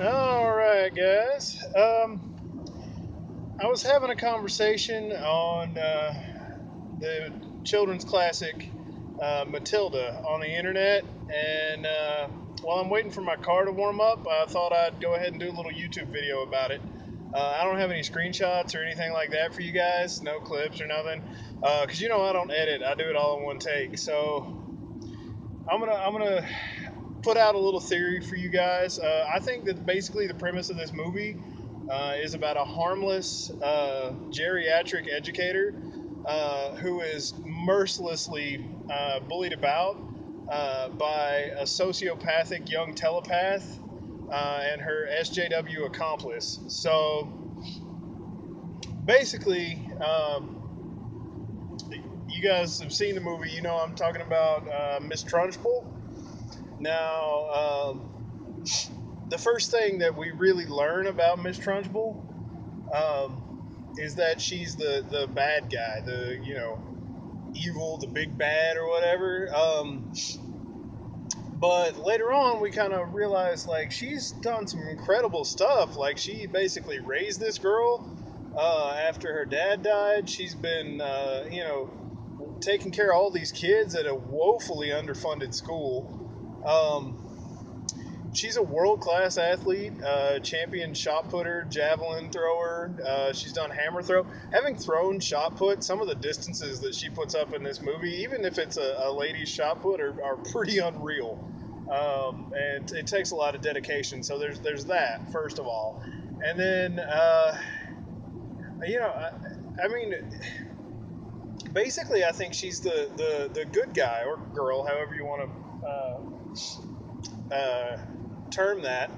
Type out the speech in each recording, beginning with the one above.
All right, guys. I was having a conversation on the children's classic Matilda on the internet, and while I'm waiting for my car to warm up, I thought I'd go ahead and do a little YouTube video about it. I don't have any screenshots or anything like that for you guys, no clips or nothing, because I don't edit. I do it all in one take. So I'm gonna put out a little theory for you guys. I think that basically the premise of this movie is about a harmless geriatric educator who is mercilessly bullied about by a sociopathic young telepath and her SJW accomplice. So basically, you guys have seen the movie. You know I'm talking about Miss Trunchbull. Now, the first thing that we really learn about Miss Trunchbull is that she's the bad guy, the evil, the big bad or whatever. But later on, we kind of realize like she's done some incredible stuff. Like she basically raised this girl after her dad died. She's been taking care of all these kids at a woefully underfunded school. Um, she's a world class athlete, champion shot putter, javelin thrower. She's done hammer throw. Having thrown shot put, some of the distances that she puts up in this movie, even if it's a lady's shot put, are pretty unreal. And it takes a lot of dedication. So there's that first of all, and then I mean, basically, I think she's the good guy or girl, however you want to term that.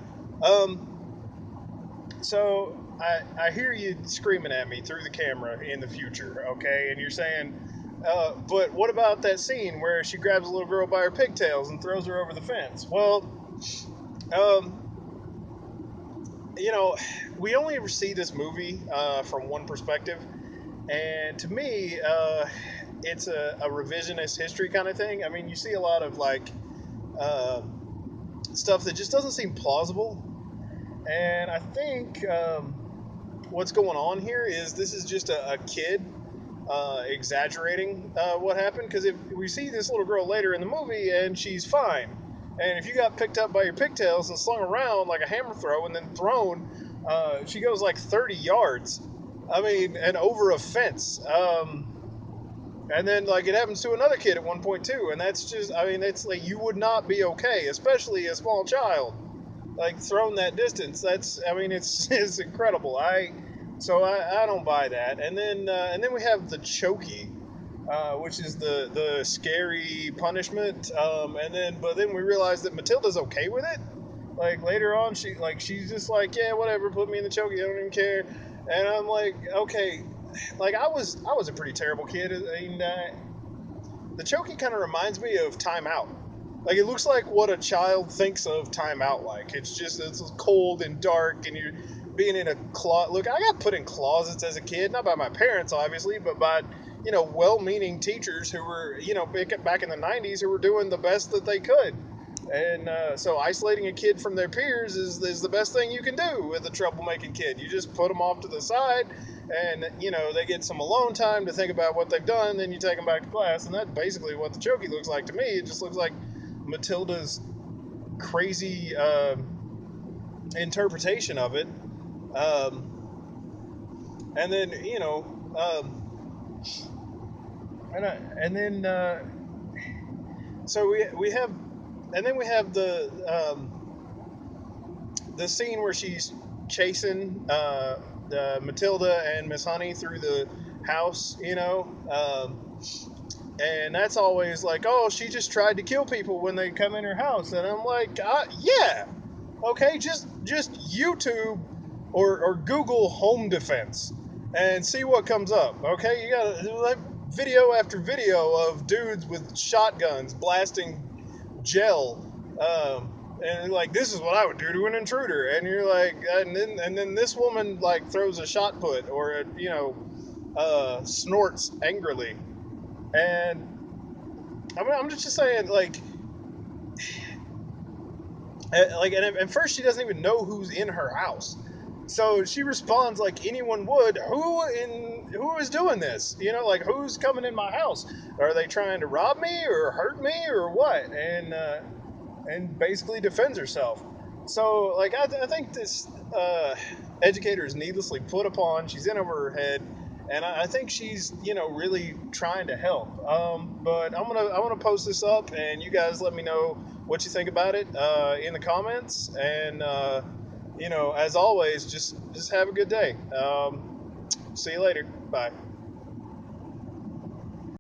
Um, so I hear you screaming at me through the camera in the future, okay? And you're saying, but what about that scene where she grabs a little girl by her pigtails and throws her over the fence? Well, um, you know, we only ever see this movie from one perspective, and to me, it's a revisionist history kind of thing. I mean, you see a lot of like uh, stuff that just doesn't seem plausible. And I think what's going on here is this is just a kid exaggerating what happened. Because if we see this little girl later in the movie and she's fine, and if you got picked up by your pigtails and slung around like a hammer throw and then thrown, she goes like 30 yards. I mean, and over a fence. And then like it happens to another kid at one point too, and that's just I mean it's like you would not be okay, especially a small child like thrown that distance. That's I mean it's it's incredible. I don't buy that. And then we have the chokey, which is the scary punishment. But then we realize that Matilda's okay with it. Like later on, she's just like yeah whatever, put me in the chokey. I don't even care. And I'm like okay, like I was a pretty terrible kid. I mean, the chokey kind of reminds me of Time Out. Like it looks like what a child thinks of Time Out like. It's cold and dark, and you're being in a closet. Look, I got put in closets as a kid, not by my parents obviously, but by well-meaning teachers who were back in the '90s who were doing the best that they could. And so isolating a kid from their peers is the best thing you can do with a troublemaking kid. You just put them off to the side, and they get some alone time to think about what they've done. Then you take them back to class, and that's basically what the chokey looks like to me. It just looks like Matilda's crazy interpretation of it. And then and then so we have and then we have the scene where she's chasing Matilda and Miss Honey through the house, and that's always like, oh, she just tried to kill people when they come in her house, and I'm like, yeah, okay, just YouTube or Google home defense and see what comes up. Okay, you got like video after video of dudes with shotguns blasting gel. And like this is what I would do to an intruder, and you're like, and then this woman like throws a shot put or snorts angrily, and I'm just saying like Like, and at first she doesn't even know who's in her house. So she responds like anyone would. Who is doing this? You know, like who's coming in my house? Are they trying to rob me or hurt me or what? And basically defends herself. So like I think this educator is needlessly put upon. She's in over her head, and I think she's really trying to help. But I'm gonna post this up, and you guys let me know what you think about it in the comments. And as always, just have a good day. See you later. Bye.